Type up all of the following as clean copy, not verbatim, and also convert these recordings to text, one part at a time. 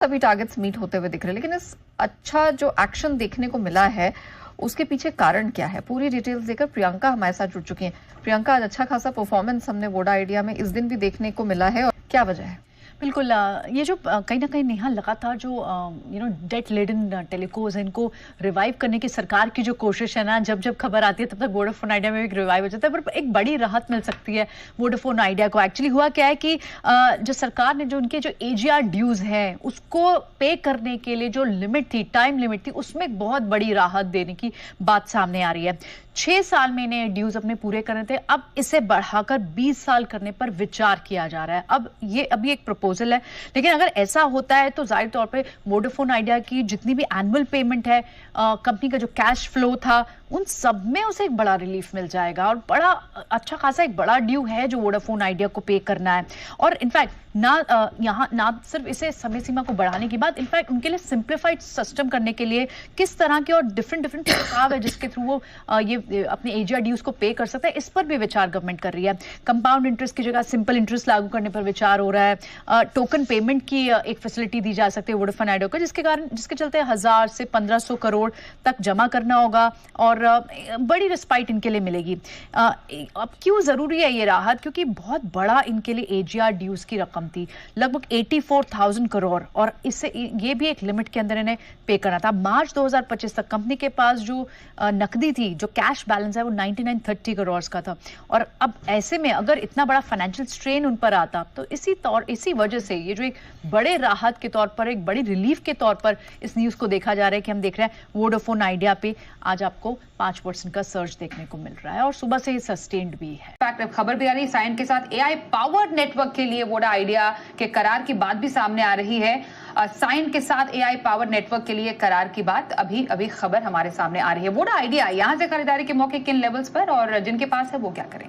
सभी targets meet होते हुए दिख रहे हैं, लेकिन इस अच्छा जो एक्शन देखने को मिला है उसके पीछे कारण क्या है? पूरी डिटेल्स देकर प्रियंका हमारे साथ जुड़ चुकी हैं। प्रियंका, आज अच्छा खासा परफॉर्मेंस हमने वोडा आइडिया में इस दिन भी देखने को मिला है, और क्या वजह है? बिल्कुल ये जो कहीं ना कहीं नेहा लगातार जो डेट लेडन टेलीकोज है, इनको रिवाइव करने की सरकार की जो कोशिश है ना, जब जब खबर आती है तब तक वोडाफोन आइडिया में भी रिवाइव हो जाता है, पर एक बड़ी राहत मिल सकती है वोडाफोन आइडिया को। एक्चुअली हुआ क्या है कि जो सरकार ने जो उनके जो एजीआर ड्यूज है उसको पे करने के लिए जो लिमिट थी, टाइम लिमिट थी, उसमें एक बहुत बड़ी राहत देने की बात सामने आ रही है। 6 साल में इन्हें ड्यूज अपने पूरे करने थे, अब इसे बढ़ाकर 20 साल करने पर विचार किया जा रहा है। अब ये अभी एक प्रपोजल है, लेकिन अगर ऐसा होता है तो जाहिर तौर पे वोडाफोन आइडिया की जितनी भी एनुअल पेमेंट है, कंपनी का जो कैश फ्लो था, उन सब में उसे एक बड़ा रिलीफ मिल जाएगा, और बड़ा अच्छा खासा एक बड़ा ड्यू है जो वोडाफोन आइडिया को पे करना है। और इनफैक्ट यहाँ ना सिर्फ इसे समय सीमा को बढ़ाने की बात, इनफैक्ट उनके लिए सिंप्लीफाइड सिस्टम करने के लिए किस तरह के और डिफरेंट प्रस्ताव है जिसके थ्रू वो ये अपने एजीआर ड्यूज को पे कर सकता है, इस पर भी विचार गवर्नमेंट कर रही है। कंपाउंड इंटरेस्ट की जगह सिंपल इंटरेस्ट लागू करने पर विचार हो रहा है। टोकन पेमेंट की एक फैसिलिटी दी जा सकती है वोडाफोन आइडिया को, जिसके चलते 1000 से 1500 करोड़ तक जमा करना होगा, और बड़ी रिस्पाइट इनके लिए मिलेगी। अब क्यों जरूरी है ये राहत? क्योंकि बहुत बड़ा इनके लिए एजीआर ड्यूज की रकम थी, लगभग 84,000 करोड़, और इससे ये भी एक लिमिट के अंदर इन्हें पे करना था। मार्च 2025 तक कंपनी के पास जो नकदी थी, जो कैश बैलेंस है, वो 9930 करोड़ का था। और अब ऐसे में अगर इतना बड़ा फाइनेंशियल स्ट्रेन उन पर आता, तो इसी वजह से ये जो एक बड़े राहत के तौर पर, एक बड़ी रिलीफ के तौर पर इस न्यूज को देखा जा रहा है कि हम देख रहे हैं वोडाफोन आइडिया पे आज आपको 5% का सर्च देखने को मिल रहा है, और सुबह से ही सस्टेन्ड भी है। इनफैक्ट खबर भी आ रही है, साइन के साथ एआई पावर्ड नेटवर्क के लिए वोडा आइडिया के करार की बात भी सामने आ रही है। साइन के साथ एआई पावर्ड नेटवर्क के लिए करार की बात अभी खबर हमारे सामने आ रही है। वोडा आइडिया यहां से खरीदारी के मौके किन लेवल्स पर, और जिनके पास है वो क्या करें?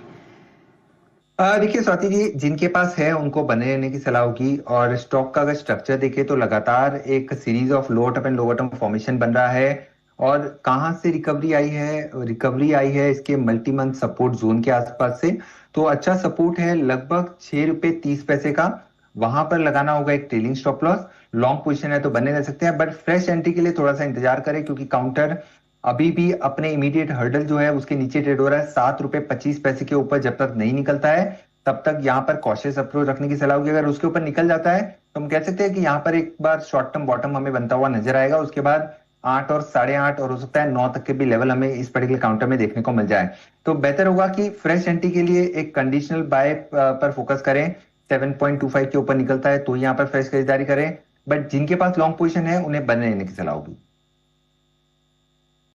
देखिए स्वाति जी, जिनके पास है उनको बने रहने की सलाह होगी। और स्टॉक का अगर स्ट्रक्चर देखें तो लगातार एक series of lower term and lower term formation बन रहा है। और कहाँ से रिकवरी आई है? रिकवरी आई है इसके मल्टी मंथ सपोर्ट जोन के आसपास से। तो अच्छा सपोर्ट है लगभग 6 रुपए 30 पैसे का, वहां पर लगाना होगा एक trailing stop loss. Long position है तो बने रह सकते हैं, बट फ्रेश एंट्री के लिए थोड़ा सा इंतजार करें, क्योंकि काउंटर अभी भी अपने इमीडिएट हर्डल जो है उसके नीचे ट्रेड हो रहा है। 7 रुपए 25 पैसे के ऊपर जब तक नहीं निकलता है तब तक यहाँ पर कॉशियस अप्रोच रखने की सलाह होगी। अगर उसके ऊपर निकल जाता है तो हम कह सकते हैं कि यहाँ पर एक बार शॉर्ट टर्म बॉटम हमें बनता हुआ नजर आएगा। उसके बाद 8 और 8.5 और हो सकता है 9 तक के भी लेवल हमें इस पर्टिकुलर काउंटर में देखने को मिल जाए। तो बेहतर होगा कि फ्रेश एंट्री के लिए एक कंडीशनल बाय पर फोकस करें। 7.25 के ऊपर निकलता है तो यहाँ पर फ्रेश खरीदारी करें, बट जिनके पास लॉन्ग पोजीशन है उन्हें बने रहने की सलाह होगी।